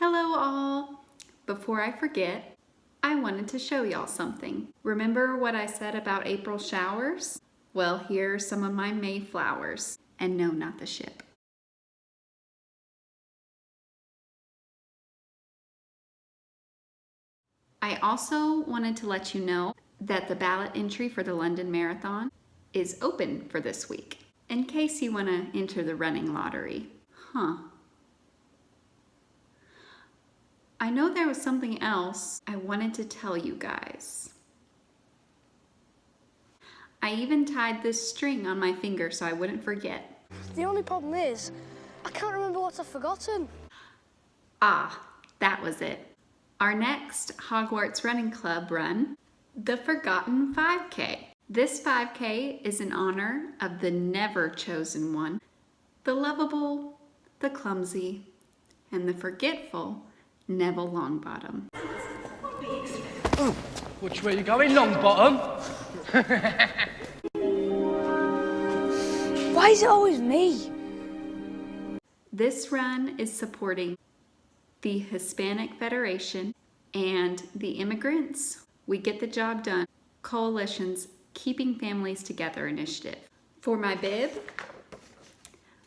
Hello all! Before I forget, I wanted to show y'all something. Remember what I said about April showers? Well, here are some of my May flowers. And no, not the ship. I also wanted to let you know that the ballot entry for the London Marathon is open for this week, in case you want to enter the running lottery. I know there was something else I wanted to tell you guys. I even tied this string on my finger so I wouldn't forget. The only problem is, I can't remember what I've forgotten. Ah, that was it. Our next Hogwarts Running Club run, the Forgotten 5K. This 5K is in honor of the never chosen one, the lovable, the clumsy, and the forgetful Neville Longbottom. Oh, which way are you going, Longbottom? Why is it always me? This run is supporting the Hispanic Federation and the Immigrants We Get the Job Done Coalition's Keeping Families Together initiative. For my bib,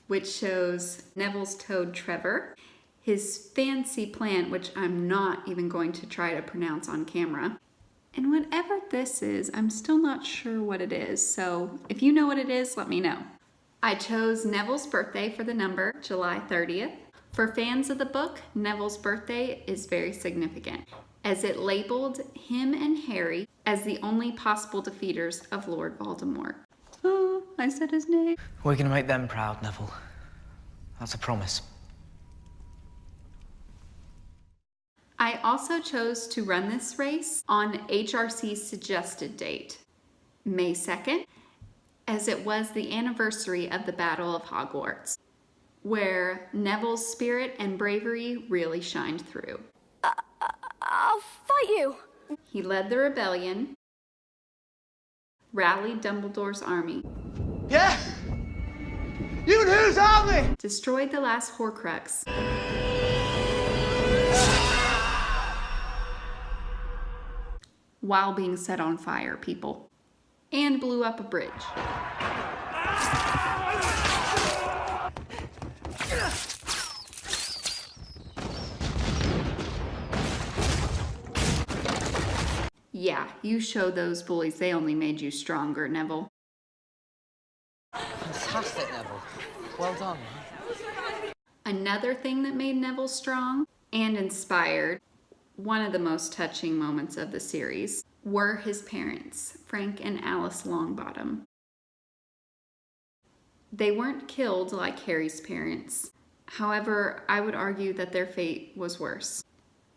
which shows Neville's toad Trevor, his fancy plant, which I'm not even going to try to pronounce on camera, and whatever this is, I'm still not sure what it is, so if you know what it is, let me know. I chose Neville's birthday for the number, July 30th. For fans of the book, Neville's birthday is very significant, as it labeled him and Harry as the only possible defeaters of Lord Voldemort. Oh, I said his name. We're gonna make them proud, Neville. That's a promise. I also chose to run this race on HRC's suggested date, May 2nd, as it was the anniversary of the Battle of Hogwarts, where Neville's spirit and bravery really shined through. I'll fight you. He led the rebellion, rallied Dumbledore's army, Yeah? You and whose army? destroyed the last Horcrux, while being set on fire, people, and blew up a bridge. Yeah, you showed those bullies they only made you stronger, Neville. Fantastic, Neville. Well done. Another thing that made Neville strong and inspired, one of the most touching moments of the series, were his parents, Frank and Alice Longbottom. They weren't killed like Harry's parents. However, I would argue that their fate was worse.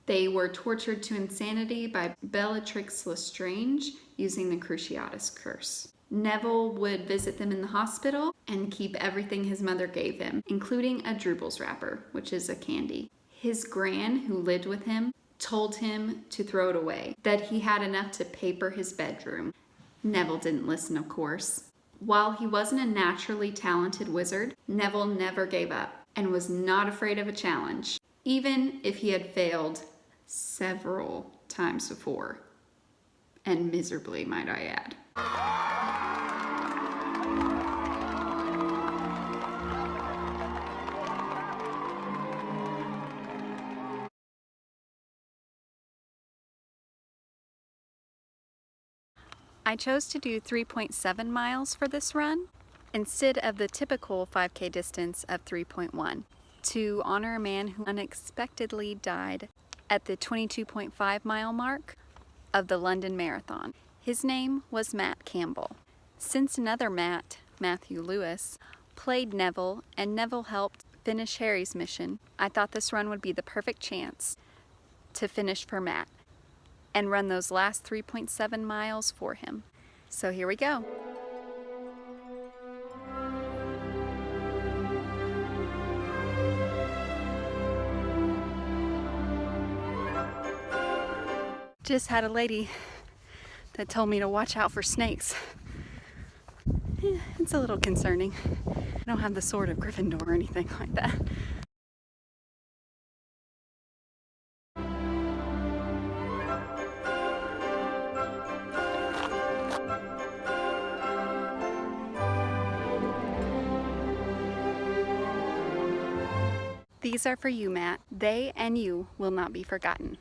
They were tortured to insanity by Bellatrix Lestrange using the Cruciatus Curse. Neville would visit them in the hospital and keep everything his mother gave him, including a Drupal's wrapper, which is a candy. His gran, who lived with him, told him to throw it away, that he had enough to paper his bedroom. Neville didn't listen, of course. While he wasn't a naturally talented wizard, Neville never gave up and was not afraid of a challenge, even if he had failed several times before, and miserably, might I add. I chose to do 3.7 miles for this run instead of the typical 5K distance of 3.1 to honor a man who unexpectedly died at the 22.5 mile mark of the London Marathon. His name was Matt Campbell. Since another Matt, Matthew Lewis, played Neville and Neville helped finish Harry's mission, I thought this run would be the perfect chance to finish for Matt and run those last 3.7 miles for him. So here we go. Just had a lady that told me to watch out for snakes. It's a little concerning. I don't have the sword of Gryffindor or anything like that. These are for you, Matt. They and you will not be forgotten.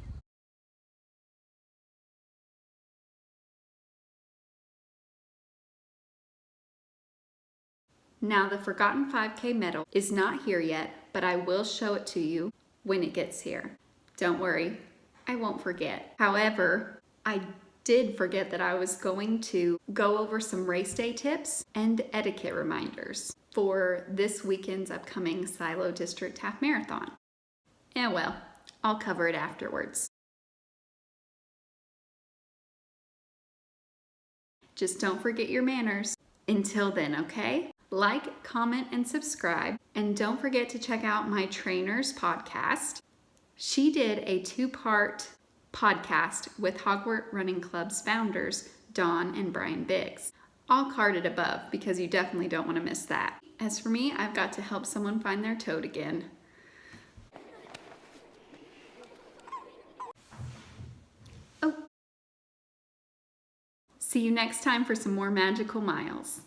Now the Forgotten 5K medal is not here yet, but I will show it to you when it gets here. Don't worry, I won't forget. However, I did forget that I was going to go over some race day tips and etiquette reminders for this weekend's upcoming Silo District Half Marathon. Yeah, well, I'll cover it afterwards. Just don't forget your manners. Until then, okay? Like, comment, and subscribe. And don't forget to check out my trainer's podcast. She did a 2-part podcast with Hogwarts Running Club's founders, Dawn and Brian Biggs. I'll card it above because you definitely don't want to miss that. As for me, I've got to help someone find their toad again. Oh. See you next time for some more magical miles.